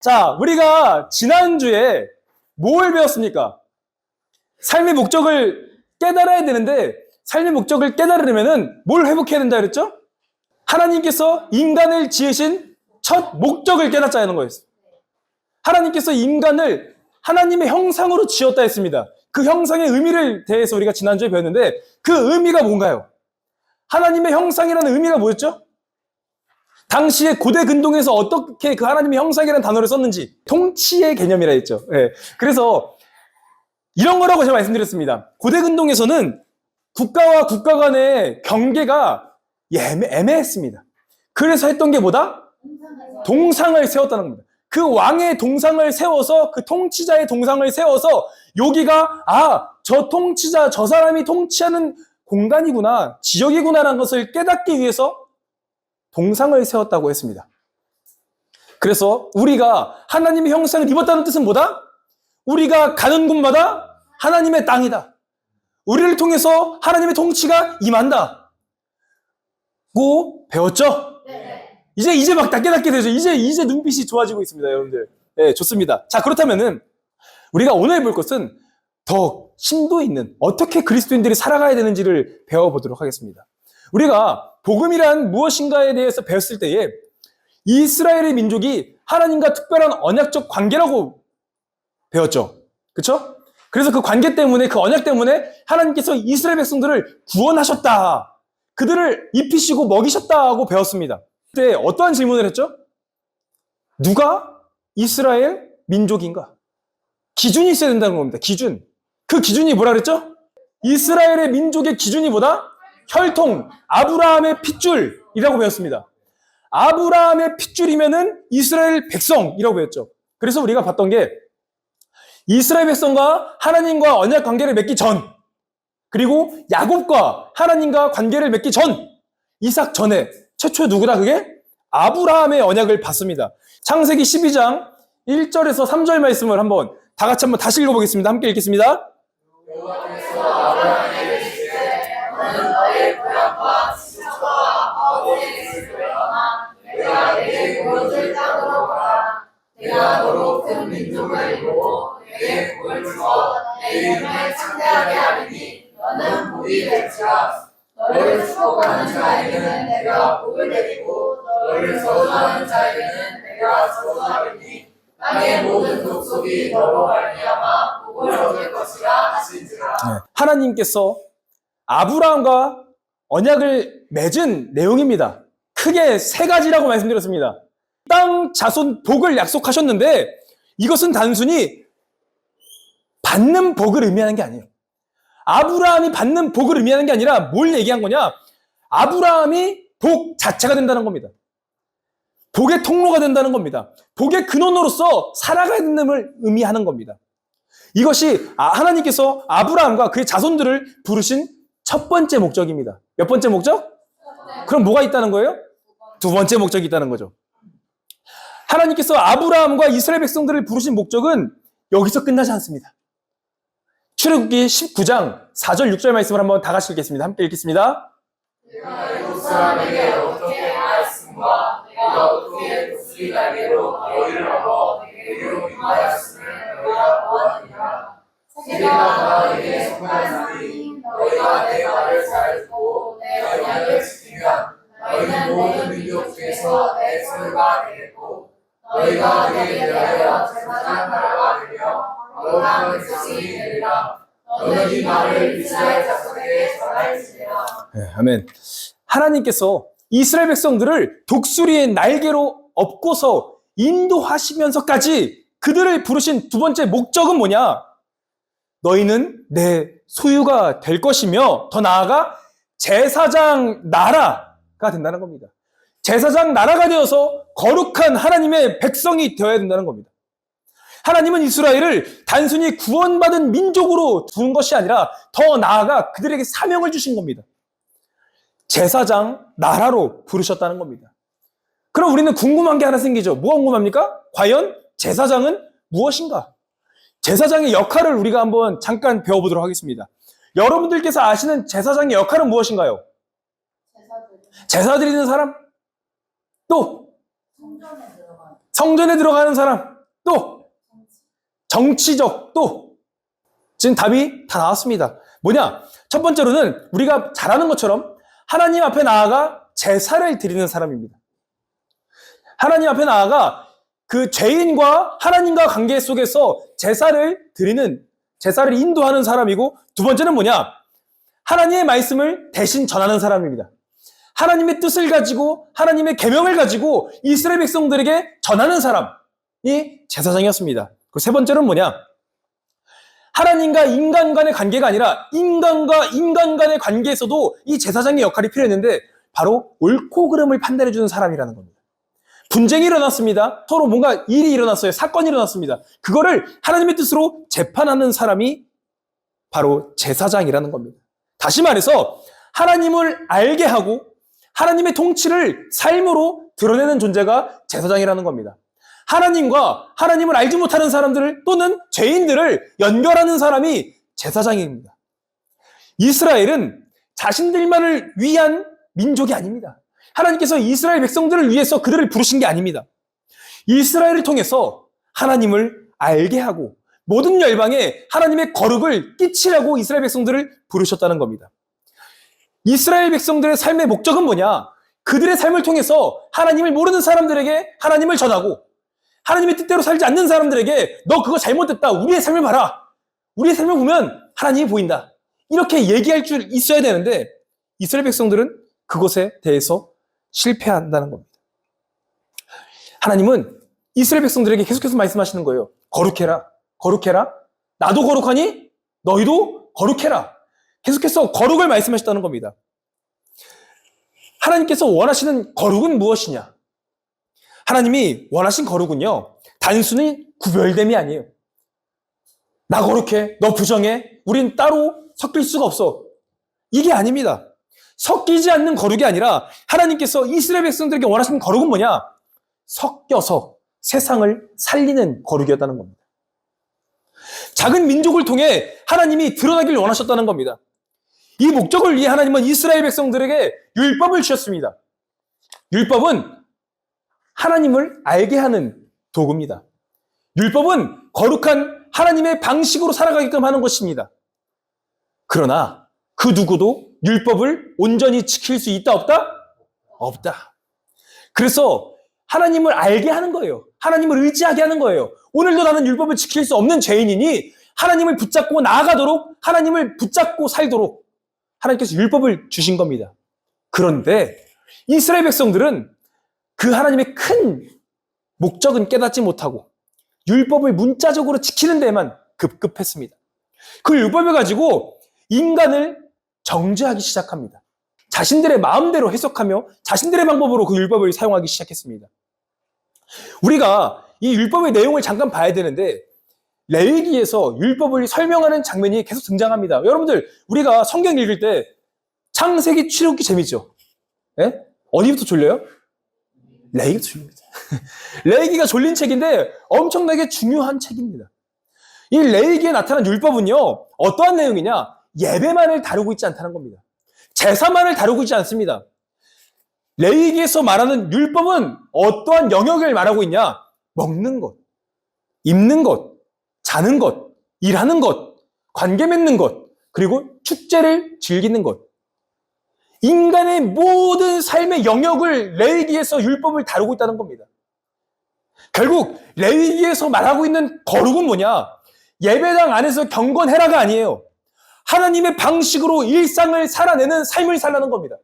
자, 우리가 지난주에 뭘 배웠습니까? 삶의 목적을 깨달아야 되는데, 삶의 목적을 깨달으려면은 뭘 회복해야 된다 그랬죠? 하나님께서 인간을 지으신 첫 목적을 깨닫자는 거였어요. 하나님께서 인간을 하나님의 형상으로 지었다 했습니다. 그 형상의 의미를 대해서 우리가 지난주에 배웠는데, 그 의미가 뭔가요? 하나님의 형상이라는 의미가 뭐였죠? 당시에 고대 근동에서 어떻게 그 하나님의 형상이라는 단어를 썼는지, 통치의 개념이라 했죠. 예. 그래서 이런 거라고 제가 말씀드렸습니다. 고대 근동에서는 국가와 국가 간의 경계가 애매했습니다. 그래서 했던 게 뭐다? 동상을 세웠다는 겁니다. 그 왕의 동상을 세워서, 그 통치자의 동상을 세워서, 여기가 저 통치자, 저 사람이 통치하는 공간이구나, 지역이구나라는 것을 깨닫기 위해서 동상을 세웠다고 했습니다. 그래서 우리가 하나님의 형상을 입었다는 뜻은 뭐다? 우리가 가는 곳마다 하나님의 땅이다. 우리를 통해서 하나님의 통치가 임한다. 고 배웠죠? 네. 이제 막 다 깨닫게 되죠. 이제 눈빛이 좋아지고 있습니다, 여러분들. 네, 좋습니다. 자, 그렇다면은 우리가 오늘 볼 것은 더 심도 있는 어떻게 그리스도인들이 살아가야 되는지를 배워보도록 하겠습니다. 우리가 복음이란 무엇인가에 대해서 배웠을 때에 이스라엘의 민족이 하나님과 특별한 언약적 관계라고 배웠죠. 그렇죠? 그래서 그 관계 때문에, 그 언약 때문에 하나님께서 이스라엘 백성들을 구원하셨다, 그들을 입히시고 먹이셨다고 배웠습니다. 그때 어떠한 질문을 했죠? 누가 이스라엘 민족인가? 기준이 있어야 된다는 겁니다. 기준. 그 기준이 뭐라 그랬죠? 이스라엘의 민족의 기준이 뭐다? 혈통, 아브라함의 핏줄이라고 배웠습니다. 아브라함의 핏줄이면은 이스라엘 백성이라고 배웠죠. 그래서 우리가 봤던 게 이스라엘 백성과 하나님과 언약 관계를 맺기 전, 그리고 야곱과 하나님과 관계를 맺기 전, 이삭 전에 최초의 누구다? 그게 아브라함의 언약을 받습니다. 창세기 12장 1절에서 3절 말씀을 한번 다 같이 한번 다시 읽어보겠습니다. 함께 읽겠습니다. 여호와께서 아브라함에게 이르시되 너는 너의 고향과 친척과 아버지의 집을 떠나 내가 내게 보여줄 땅으로 가라. 내가 너로 큰 민족을 이루고 내게 복을 주어 내 이름을 창대하게 하리니 너는 복이 될지라. 너를 축복하는 자에게는 내가 복을 내리고 너를 저주하는 자에게는 내가 저주하리니 땅의 모든 족속이 너로 말미암아 복을 얻을 것이라 하신지라. 하나님께서 아브라함과 언약을 맺은 내용입니다. 크게 세 가지라고 말씀드렸습니다. 땅, 자손, 복을 약속하셨는데 이것은 단순히 받는 복을 의미하는 게 아니에요. 아브라함이 받는 복을 의미하는 게 아니라 뭘 얘기한 거냐? 아브라함이 복 자체가 된다는 겁니다. 복의 통로가 된다는 겁니다. 복의 근원으로서 살아가야 된다는 의미하는 겁니다. 이것이 하나님께서 아브라함과 그의 자손들을 부르신 첫 번째 목적입니다. 몇 번째 목적? 그럼 뭐가 있다는 거예요? 두 번째 목적이 있다는 거죠. 하나님께서 아브라함과 이스라엘 백성들을 부르신 목적은 여기서 끝나지 않습니다. 출애굽기 19장 4절 6절 말씀을 한번 다 같이 읽겠습니다. 함께 읽겠습니다. 내가 애굽 사람에게 어떻게 하였음과 내가 어떻게 독수리 날개로 너희를 얻어 내게로 인하였음을 너희가 보았느니라. 세계가 너희에게 속하였으니 너희가 내 말을 잘 듣고 내 언약을 지키면 너희는 모든 민족 중에서 내 소유가 되겠고 너희가 내게 대하여 제사장 나라가 되며 거룩한 백성이 되리라. 너는 이 말을 이스라엘 자손에게 전할지니라. 아멘. 하나님께서 이스라엘 백성들을 독수리의 날개로 업고서 인도하시면서까지 그들을 부르신 두 번째 목적은 뭐냐? 너희는 내 소유가 될 것이며 더 나아가 제사장 나라가 된다는 겁니다. 제사장 나라가 되어서 거룩한 하나님의 백성이 되어야 된다는 겁니다. 하나님은 이스라엘을 단순히 구원받은 민족으로 두는 것이 아니라 더 나아가 그들에게 사명을 주신 겁니다. 제사장 나라로 부르셨다는 겁니다. 그럼 우리는 궁금한 게 하나 생기죠. 뭐가 궁금합니까? 과연 제사장은 무엇인가? 제사장의 역할을 우리가 한번 잠깐 배워보도록 하겠습니다. 여러분들께서 아시는 제사장의 역할은 무엇인가요? 제사 드리는 사람? 또 성전에 들어가는 사람? 또 정치적, 또 지금 답이 다 나왔습니다. 뭐냐? 첫 번째로는 우리가 잘 아는 것처럼 하나님 앞에 나아가 제사를 드리는 사람입니다. 하나님 앞에 나아가 그 죄인과 하나님과 관계 속에서 제사를 인도하는 사람이고, 두 번째는 뭐냐? 하나님의 말씀을 대신 전하는 사람입니다. 하나님의 뜻을 가지고 하나님의 계명을 가지고 이스라엘 백성들에게 전하는 사람이 제사장이었습니다. 그리고 세 번째는 뭐냐? 하나님과 인간 간의 관계가 아니라 인간과 인간 간의 관계에서도 이 제사장의 역할이 필요했는데, 바로 옳고 그름을 판단해 주는 사람이라는 겁니다. 분쟁이 일어났습니다. 서로 뭔가 일이 일어났어요. 사건이 일어났습니다. 그거를 하나님의 뜻으로 재판하는 사람이 바로 제사장이라는 겁니다. 다시 말해서 하나님을 알게 하고 하나님의 통치를 삶으로 드러내는 존재가 제사장이라는 겁니다. 하나님과 하나님을 알지 못하는 사람들을, 또는 죄인들을 연결하는 사람이 제사장입니다. 이스라엘은 자신들만을 위한 민족이 아닙니다. 하나님께서 이스라엘 백성들을 위해서 그들을 부르신 게 아닙니다. 이스라엘을 통해서 하나님을 알게 하고 모든 열방에 하나님의 거룩을 끼치라고 이스라엘 백성들을 부르셨다는 겁니다. 이스라엘 백성들의 삶의 목적은 뭐냐? 그들의 삶을 통해서 하나님을 모르는 사람들에게 하나님을 전하고, 하나님의 뜻대로 살지 않는 사람들에게 너 그거 잘못됐다, 우리의 삶을 봐라, 우리의 삶을 보면 하나님이 보인다, 이렇게 얘기할 줄 있어야 되는데, 이스라엘 백성들은 그것에 대해서 실패한다는 겁니다. 하나님은 이스라엘 백성들에게 계속해서 말씀하시는 거예요. 거룩해라, 거룩해라. 나도 거룩하니 너희도 거룩해라. 계속해서 거룩을 말씀하셨다는 겁니다. 하나님께서 원하시는 거룩은 무엇이냐? 하나님이 원하신 거룩은요, 단순히 구별됨이 아니에요. 나 거룩해, 너 부정해, 우린 따로 섞일 수가 없어, 이게 아닙니다. 섞이지 않는 거룩이 아니라 하나님께서 이스라엘 백성들에게 원하시는 거룩은 뭐냐? 섞여서 세상을 살리는 거룩이었다는 겁니다. 작은 민족을 통해 하나님이 드러나길 원하셨다는 겁니다. 이 목적을 위해 하나님은 이스라엘 백성들에게 율법을 주셨습니다. 율법은 하나님을 알게 하는 도구입니다. 율법은 거룩한 하나님의 방식으로 살아가게끔 하는 것입니다. 그러나 그 누구도 율법을 온전히 지킬 수 있다, 없다? 없다. 그래서 하나님을 알게 하는 거예요. 하나님을 의지하게 하는 거예요. 오늘도 나는 율법을 지킬 수 없는 죄인이니 하나님을 붙잡고 나아가도록, 하나님을 붙잡고 살도록 하나님께서 율법을 주신 겁니다. 그런데 이스라엘 백성들은 그 하나님의 큰 목적은 깨닫지 못하고 율법을 문자적으로 지키는 데만 급급했습니다. 그 율법을 가지고 인간을 정죄하기 시작합니다. 자신들의 마음대로 해석하며 자신들의 방법으로 그 율법을 사용하기 시작했습니다. 우리가 이 율법의 내용을 잠깐 봐야 되는데, 레위기에서 율법을 설명하는 장면이 계속 등장합니다. 여러분들, 우리가 성경 읽을 때 창세기, 출애굽기 재밌죠? 예? 어디부터 졸려요? 레위기부터 졸립니다. 레위기가 졸린 책인데 엄청나게 중요한 책입니다. 이 레위기에 나타난 율법은요, 어떠한 내용이냐? 예배만을 다루고 있지 않다는 겁니다. 제사만을 다루고 있지 않습니다. 레위기에서 말하는 율법은 어떠한 영역을 말하고 있냐? 먹는 것, 입는 것, 자는 것, 일하는 것, 관계 맺는 것, 그리고 축제를 즐기는 것. 인간의 모든 삶의 영역을 레위기에서 율법을 다루고 있다는 겁니다. 결국 레위기에서 말하고 있는 거룩은 뭐냐? 예배당 안에서 경건해라가 아니에요. 하나님의 방식으로 일상을 살아내는 삶을 살라는 겁니다.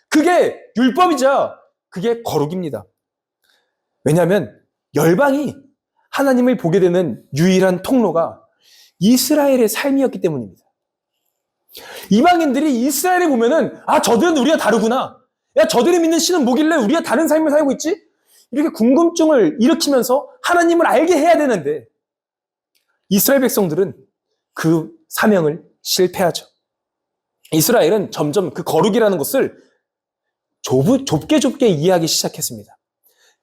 그게 율법이자 그게 거룩입니다. 왜냐하면 열방이 하나님을 보게 되는 유일한 통로가 이스라엘의 삶이었기 때문입니다. 이방인들이 이스라엘을 보면은, 아, 저들은 우리가 다르구나, 야, 저들이 믿는 신은 뭐길래 우리가 다른 삶을 살고 있지? 이렇게 궁금증을 일으키면서 하나님을 알게 해야 되는데, 이스라엘 백성들은 그 사명을 실패하죠. 이스라엘은 점점 그 거룩이라는 것을 좁게 이해하기 시작했습니다.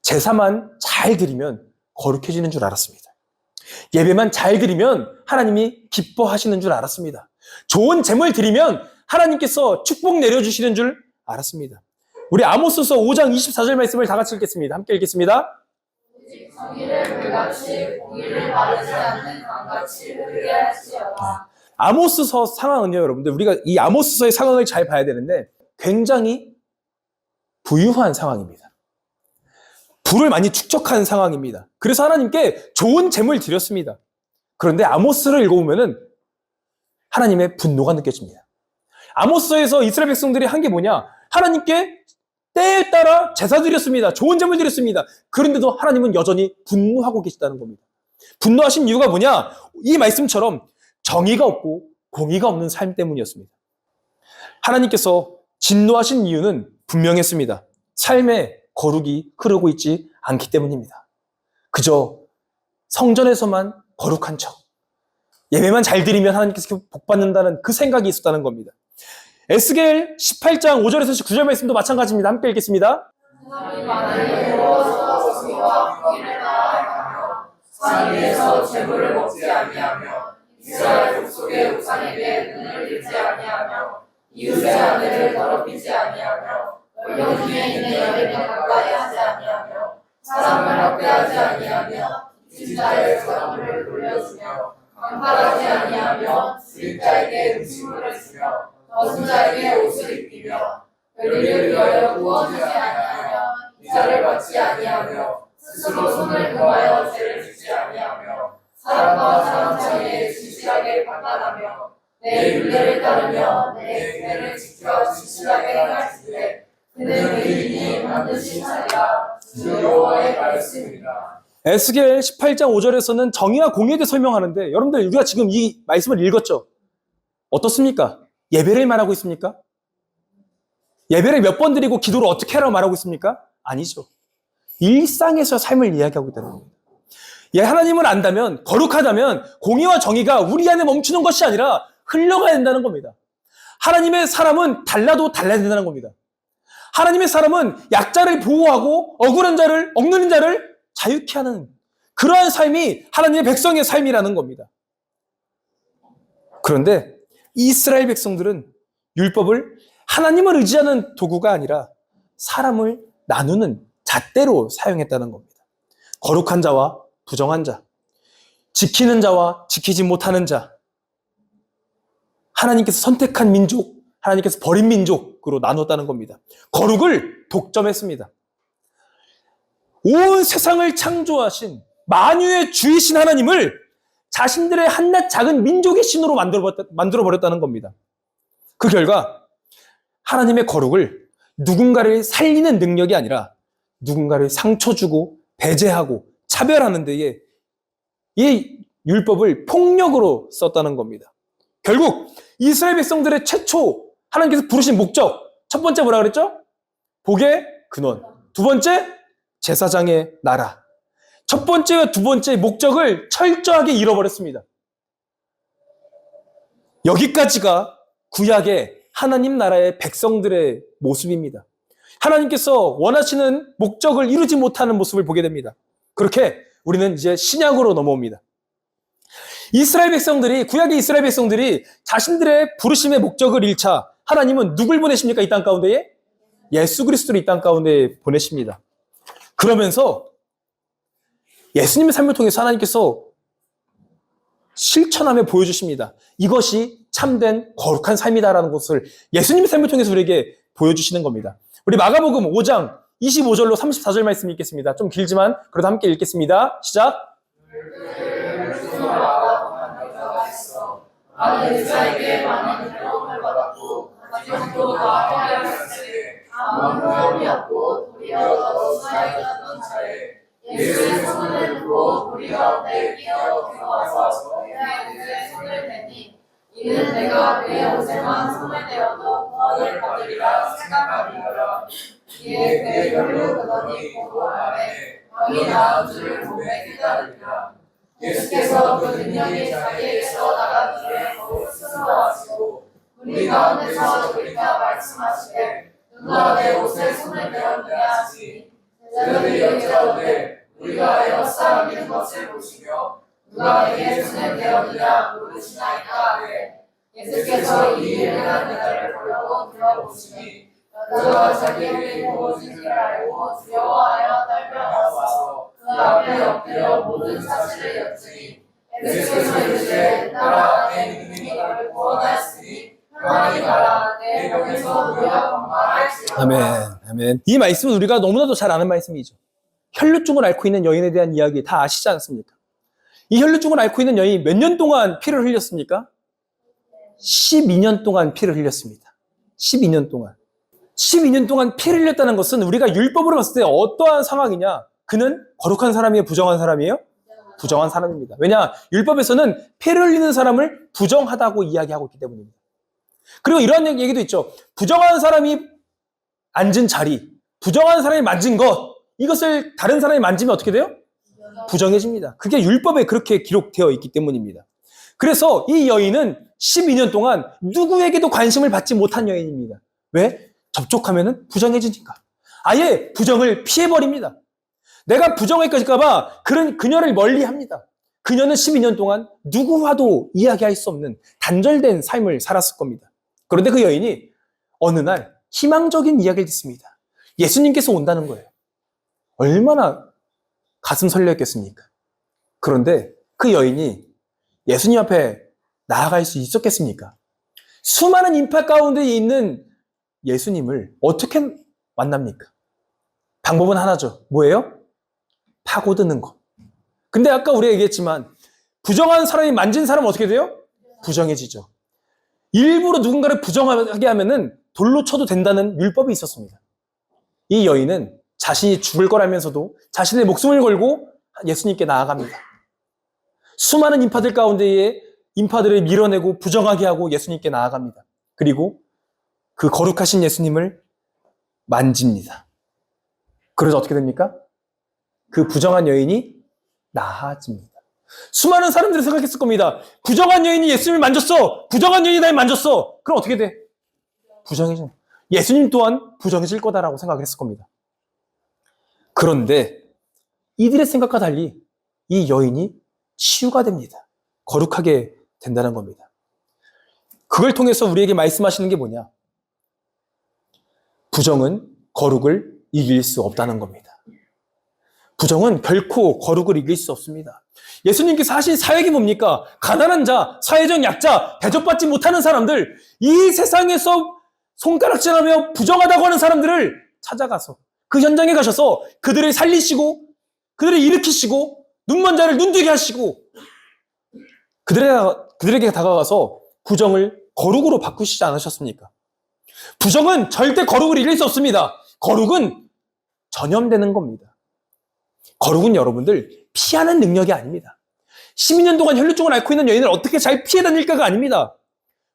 제사만 잘 드리면 거룩해지는 줄 알았습니다. 예배만 잘 드리면 하나님이 기뻐하시는 줄 알았습니다. 좋은 제물 드리면 하나님께서 축복 내려주시는 줄 알았습니다. 우리 아모스서 5장 24절 말씀을 다 같이 읽겠습니다. 함께 읽겠습니다. 오직 정의를 불같이 공의를 바르지 않는 강같이 흐르게 할지어다. 아모스서 상황은요, 여러분들, 우리가 이 아모스서의 상황을 잘 봐야 되는데 굉장히 부유한 상황입니다. 부를 많이 축적한 상황입니다. 그래서 하나님께 좋은 재물을 드렸습니다. 그런데 아모스를 읽어보면은 하나님의 분노가 느껴집니다. 아모스서에서 이스라엘 백성들이 한 게 뭐냐? 하나님께 때에 따라 제사 드렸습니다. 좋은 재물 드렸습니다. 그런데도 하나님은 여전히 분노하고 계시다는 겁니다. 분노하신 이유가 뭐냐? 이 말씀처럼 정의가 없고 공의가 없는 삶 때문이었습니다. 하나님께서 진노하신 이유는 분명했습니다. 삶에 거룩이 흐르고 있지 않기 때문입니다. 그저 성전에서만 거룩한 척, 예배만 잘 드리면 하나님께서 복받는다는 그 생각이 있었다는 겁니다. 에스겔 18장 5절에서 9절 말씀도 마찬가지입니다. 함께 읽겠습니다. 사람이 만일 여호와서 정의와 공의를 따라하며 산 위에서 재물을 먹지 아니하며 이스라엘 족속의 우상에게 눈을 들지 아니하며 이웃의 아내를 더럽히지 아니하며 얼령 중에 있는 여인을 가까이 하지 아니하며 사람을 학대하지 아니하며 진자의 저물을 돌려주며 강탈하지 아니하며 주인자에게 음식물을 주며 벗은 자에게 옷을 입히며 별리를 위하여 구원하지 아니하며 이자를 받지 아니하며 스스로 손을 금하여 죄를 짓지 아니하며 사람과 사람 사이에 진실하게 판단하며 내 율례를 따르며 내 규례를 지켜 진실하게 행할지되 그는 의인이 반드시 살리라. 주 여호와의 말씀입니다. 에스겔 18장 5절에서는 정의와 공의에 대해 설명하는데 여러분들 우리가 지금 이 말씀을 읽었죠? 어떻습니까? 예배를 말하고 있습니까? 예배를 몇 번 드리고 기도를 어떻게 하라고 말하고 있습니까? 아니죠. 일상에서 삶을 이야기하고 있다는 겁니다. 하나님을 안다면, 거룩하다면 공의와 정의가 우리 안에 멈추는 것이 아니라 흘러가야 된다는 겁니다. 하나님의 사람은 달라도 달라야 된다는 겁니다. 하나님의 사람은 약자를 보호하고 억울한 자를, 억누른 자를 자유케 하는 그러한 삶이 하나님의 백성의 삶이라는 겁니다. 그런데 이스라엘 백성들은 율법을 하나님을 의지하는 도구가 아니라 사람을 나누는 잣대로 사용했다는 겁니다. 거룩한 자와 부정한 자, 지키는 자와 지키지 못하는 자, 하나님께서 선택한 민족, 하나님께서 버린 민족으로 나눴다는 겁니다. 거룩을 독점했습니다. 온 세상을 창조하신 만유의 주이신 하나님을 자신들의 한낱 작은 민족의 신으로 만들어버렸다는 겁니다. 그 결과 하나님의 거룩을 누군가를 살리는 능력이 아니라 누군가를 상처 주고 배제하고 차별하는 데에 이 율법을 폭력으로 썼다는 겁니다. 결국 이스라엘 백성들의 최초 하나님께서 부르신 목적, 첫 번째 뭐라 그랬죠? 복의 근원. 두 번째, 제사장의 나라. 첫 번째와 두 번째 목적을 철저하게 잃어버렸습니다. 여기까지가 구약의 하나님 나라의 백성들의 모습입니다. 하나님께서 원하시는 목적을 이루지 못하는 모습을 보게 됩니다. 그렇게 우리는 이제 신약으로 넘어옵니다. 이스라엘 백성들이, 구약의 이스라엘 백성들이 자신들의 부르심의 목적을 잃자 하나님은 누굴 보내십니까? 이 땅 가운데에? 예수 그리스도를 이 땅 가운데에 보내십니다. 그러면서 예수님의 삶을 통해서 하나님께서 실천하며 보여주십니다. 이것이 참된 거룩한 삶이다라는 것을 예수님의 삶을 통해서 우리에게 보여주시는 겁니다. 우리 마가복음 5장 25절로 34절 말씀 읽겠습니다. 좀 길지만 그래도 함께 읽겠습니다. 시작! 나는 의자에게 많은 괴로움을 받았고 가정도 다 포기하였으니 아무 소용이 없고 도리어 더 수하였던 차에 예수의 손을 들고 우리 가운데 끼어 들어와서 그의 옷에 손을 대니 이는 내가 그의 옷에만 손을 대어도 구원을 받으리라 생각하리라. 이에 그의 혈로 그더니 보고 말해 병이 나은 줄을 몸에 깨달으리라. 예수께서 그 능력이 자기에게서 나간 줄에 더욱 스스로하시고 우리 가운데서 우리가 말씀하시되 누가 내 옷에 손을 대었느냐 하시니 제자들이 여기라오되 우리가 에워싸 믿는 것을 보시며 누가 내게 손을 대었느냐 모르시나이까 하되 예수께서 이 일을 한 그들을 보려고 들어보시니 그가 자기에게 부어진 줄 알고 두려워하여 떨며 그 앞에 엎드려 모든 사실을 여쭈니 예수께서 이르시되 나라 내 믿음이 너를 구원하였으니 평안히 가라 내 병에서 누가 건강할지어다. 아멘, 아멘. 이 말씀은 우리가 너무나도 잘 아는 말씀이죠. 혈루증을 앓고 있는 여인에 대한 이야기 다 아시지 않습니까? 이 혈루증을 앓고 있는 여인이 몇 년 동안 피를 흘렸습니까? 12년 동안 피를 흘렸습니다. 12년 동안. 12년 동안 피를 흘렸다는 것은 우리가 율법으로 봤을 때 어떠한 상황이냐? 그는 거룩한 사람이에요? 부정한 사람이에요? 부정한 사람입니다. 왜냐? 율법에서는 피를 흘리는 사람을 부정하다고 이야기하고 있기 때문입니다. 그리고 이러한 얘기도 있죠. 부정한 사람이 앉은 자리, 부정한 사람이 만진 것, 이것을 다른 사람이 만지면 어떻게 돼요? 부정해집니다. 그게 율법에 그렇게 기록되어 있기 때문입니다. 그래서 이 여인은 12년 동안 누구에게도 관심을 받지 못한 여인입니다. 왜? 접촉하면 부정해지니까. 아예 부정을 피해버립니다. 내가 부정할까봐 그녀를 멀리합니다. 그녀는 12년 동안 누구와도 이야기할 수 없는 단절된 삶을 살았을 겁니다. 그런데 그 여인이 어느 날 희망적인 이야기를 듣습니다. 예수님께서 온다는 거예요. 얼마나 가슴 설레었겠습니까? 그런데 그 여인이 예수님 앞에 나아갈 수 있었겠습니까? 수많은 인파 가운데 있는 예수님을 어떻게 만납니까? 방법은 하나죠. 뭐예요? 파고드는 것. 근데 아까 우리가 얘기했지만 부정한 사람이 만진 사람은 어떻게 돼요? 부정해지죠. 일부러 누군가를 부정하게 하면은 돌로 쳐도 된다는 율법이 있었습니다. 이 여인은 자신이 죽을 거라면서도 자신의 목숨을 걸고 예수님께 나아갑니다. 수많은 인파들 가운데에 인파들을 밀어내고 부정하게 하고 예수님께 나아갑니다. 그리고 그 거룩하신 예수님을 만집니다. 그래서 어떻게 됩니까? 그 부정한 여인이 나아집니다. 수많은 사람들이 생각했을 겁니다. 부정한 여인이 예수님을 만졌어. 부정한 여인이 날 만졌어. 그럼 어떻게 돼? 부정해져. 예수님 또한 부정해질 거다라고 생각을 했을 겁니다. 그런데 이들의 생각과 달리 이 여인이 치유가 됩니다. 거룩하게 된다는 겁니다. 그걸 통해서 우리에게 말씀하시는 게 뭐냐? 부정은 거룩을 이길 수 없다는 겁니다. 부정은 결코 거룩을 이길 수 없습니다. 예수님께서 하신 사역이 뭡니까? 가난한 자, 사회적 약자, 대접받지 못하는 사람들, 이 세상에서 손가락질하며 부정하다고 하는 사람들을 찾아가서 그 현장에 가셔서 그들을 살리시고 그들을 일으키시고 눈먼 자를 눈뜨게 하시고 그들에게 다가가서 부정을 거룩으로 바꾸시지 않으셨습니까? 부정은 절대 거룩을 이길 수 없습니다. 거룩은 전염되는 겁니다. 거룩은 여러분들 피하는 능력이 아닙니다. 12년 동안 혈루증을 앓고 있는 여인을 어떻게 잘 피해 다닐까가 아닙니다.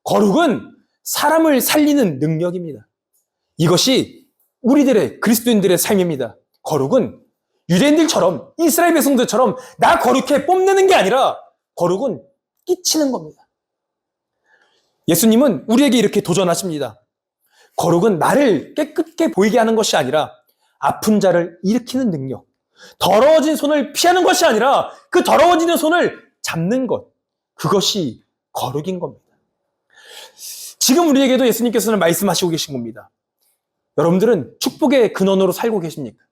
거룩은 사람을 살리는 능력입니다. 이것이 우리들의 그리스도인들의 삶입니다. 거룩은 유대인들처럼 이스라엘 백성들처럼 나 거룩해 뽐내는 게 아니라 거룩은 끼치는 겁니다. 예수님은 우리에게 이렇게 도전하십니다. 거룩은 나를 깨끗게 보이게 하는 것이 아니라 아픈 자를 일으키는 능력, 더러워진 손을 피하는 것이 아니라 그 더러워지는 손을 잡는 것, 그것이 거룩인 겁니다. 지금 우리에게도 예수님께서는 말씀하시고 계신 겁니다. 여러분들은 축복의 근원으로 살고 계십니까?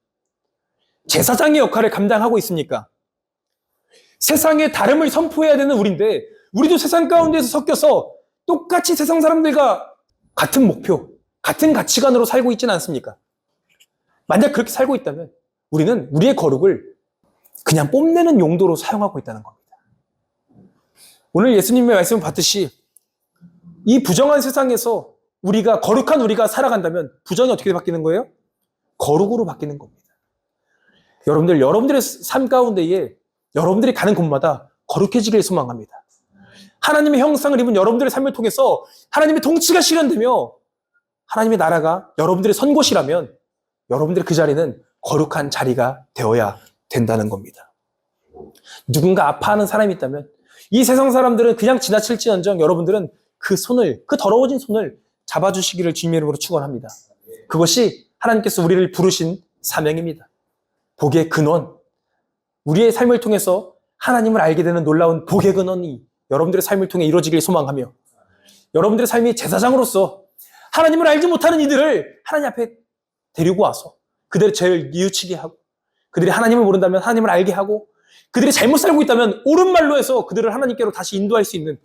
제사장의 역할을 감당하고 있습니까? 세상에 다름을 선포해야 되는 우리인데 우리도 세상 가운데에서 섞여서 똑같이 세상 사람들과 같은 목표, 같은 가치관으로 살고 있지는 않습니까? 만약 그렇게 살고 있다면 우리는 우리의 거룩을 그냥 뽐내는 용도로 사용하고 있다는 겁니다. 오늘 예수님의 말씀을 받듯이 이 부정한 세상에서 거룩한 우리가 살아간다면 부정이 어떻게 바뀌는 거예요? 거룩으로 바뀌는 겁니다. 여러분들의 삶 가운데에 여러분들이 가는 곳마다 거룩해지길 소망합니다. 하나님의 형상을 입은 여러분들의 삶을 통해서 하나님의 통치가 실현되며 하나님의 나라가 여러분들의 선 곳이라면 여러분들의 그 자리는 거룩한 자리가 되어야 된다는 겁니다. 누군가 아파하는 사람이 있다면 이 세상 사람들은 그냥 지나칠지언정 여러분들은 그 더러워진 손을 잡아주시기를 주님의 이름으로 축원합니다. 그것이 하나님께서 우리를 부르신 사명입니다. 복의 근원, 우리의 삶을 통해서 하나님을 알게 되는 놀라운 복의 근원이 여러분들의 삶을 통해 이루어지길 소망하며 여러분들의 삶이 제사장으로서 하나님을 알지 못하는 이들을 하나님 앞에 데리고 와서 그들의 죄를 뉘우치게 하고, 그들이 하나님을 모른다면 하나님을 알게 하고, 그들이 잘못 살고 있다면 옳은 말로 해서 그들을 하나님께로 다시 인도할 수 있는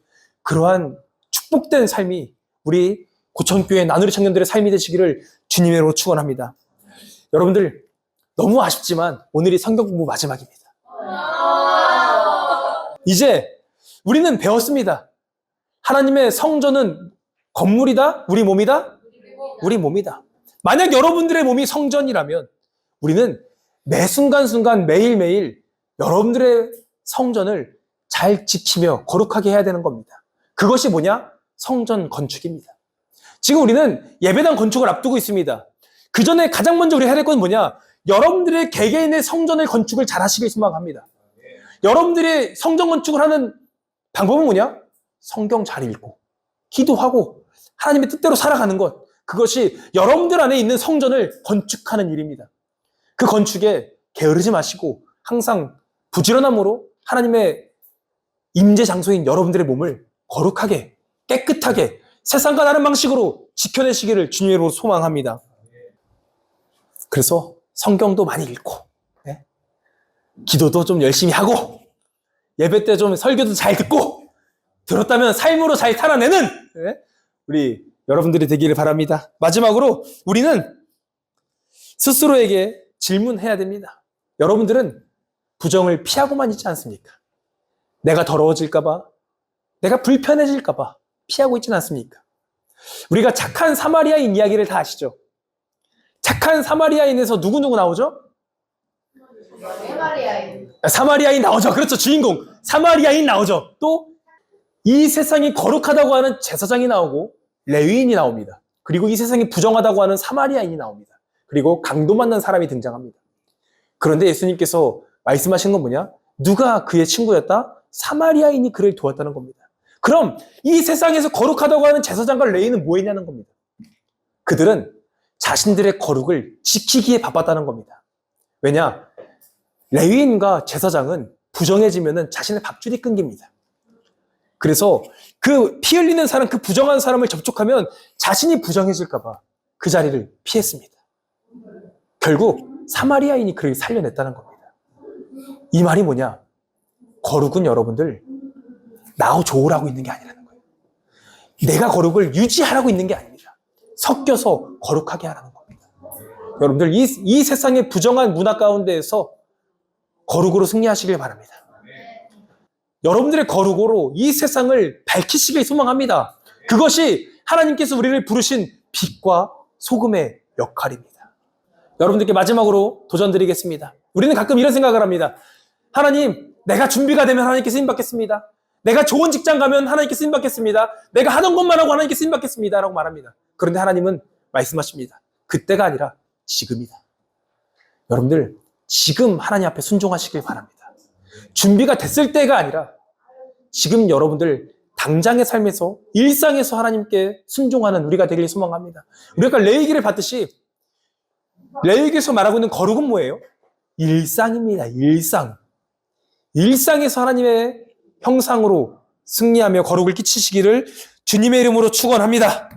그러한 축복된 삶이 우리 고천교회 나누리 청년들의 삶이 되시기를 주님의 이름으로 축원합니다. 여러분들, 너무 아쉽지만 오늘이 성경 공부 마지막입니다. 이제 우리는 배웠습니다. 하나님의 성전은 건물이다? 우리 몸이다? 우리 몸이다. 만약 여러분들의 몸이 성전이라면 우리는 매 순간순간 매일매일 여러분들의 성전을 잘 지키며 거룩하게 해야 되는 겁니다. 그것이 뭐냐? 성전 건축입니다. 지금 우리는 예배당 건축을 앞두고 있습니다. 그 전에 가장 먼저 우리가 해야 될 건 뭐냐? 여러분들의 개개인의 성전의 건축을 잘 하시길 소망합니다. 여러분들이 성전 건축을 하는 방법은 뭐냐? 성경 잘 읽고 기도하고 하나님의 뜻대로 살아가는 것, 그것이 여러분들 안에 있는 성전을 건축하는 일입니다. 그 건축에 게으르지 마시고 항상 부지런함으로 하나님의 임재 장소인 여러분들의 몸을 거룩하게 깨끗하게 세상과 다른 방식으로 지켜내시기를 주님으로 소망합니다. 그래서 성경도 많이 읽고, 기도도 좀 열심히 하고, 예배 때 좀 설교도 잘 듣고, 들었다면 삶으로 잘 살아내는 우리 여러분들이 되기를 바랍니다. 마지막으로 우리는 스스로에게 질문해야 됩니다. 여러분들은 부정을 피하고만 있지 않습니까? 내가 더러워질까봐, 내가 불편해질까봐 피하고 있지는 않습니까? 우리가 착한 사마리아인 이야기를 다 아시죠? 착한 사마리아인에서 누구누구 나오죠? 사마리아인 나오죠. 그렇죠. 주인공 사마리아인 나오죠. 또 이 세상이 거룩하다고 하는 제사장이 나오고 레위인이 나옵니다. 그리고 이 세상이 부정하다고 하는 사마리아인이 나옵니다. 그리고 강도 만난 사람이 등장합니다. 그런데 예수님께서 말씀하신 건 뭐냐? 누가 그의 친구였다? 사마리아인이 그를 도왔다는 겁니다. 그럼 이 세상에서 거룩하다고 하는 제사장과 레위인은 뭐 했냐는 겁니다. 그들은 자신들의 거룩을 지키기에 바빴다는 겁니다. 왜냐? 레위인과 제사장은 부정해지면 자신의 밥줄이 끊깁니다. 그래서 그 피 흘리는 사람, 그 부정한 사람을 접촉하면 자신이 부정해질까봐 그 자리를 피했습니다. 결국 사마리아인이 그를 살려냈다는 겁니다. 이 말이 뭐냐? 거룩은 여러분들 나하고 좋으라고 있는 게 아니라는 거예요. 내가 거룩을 유지하라고 있는 게 아닙니다. 섞여서 거룩하게 하라는 겁니다. 여러분들 이 세상의 부정한 문화 가운데에서 거룩으로 승리하시길 바랍니다. 여러분들의 거룩으로 이 세상을 밝히시길 소망합니다. 그것이 하나님께서 우리를 부르신 빛과 소금의 역할입니다. 여러분들께 마지막으로 도전드리겠습니다. 우리는 가끔 이런 생각을 합니다. 하나님, 내가 준비가 되면 하나님께 쓰임받겠습니다. 내가 좋은 직장 가면 하나님께 쓰임받겠습니다. 내가 하던 것만 하고 하나님께 쓰임받겠습니다. 라고 말합니다. 그런데 하나님은 말씀하십니다. 그때가 아니라 지금이다. 여러분들, 지금 하나님 앞에 순종하시길 바랍니다. 준비가 됐을 때가 아니라 지금 여러분들 당장의 삶에서 일상에서 하나님께 순종하는 우리가 되길 소망합니다. 우리가 레위기를 봤듯이 레위기에서 말하고 있는 거룩은 뭐예요? 일상입니다. 일상에서 하나님의 형상으로 승리하며 거룩을 끼치시기를 주님의 이름으로 축원합니다.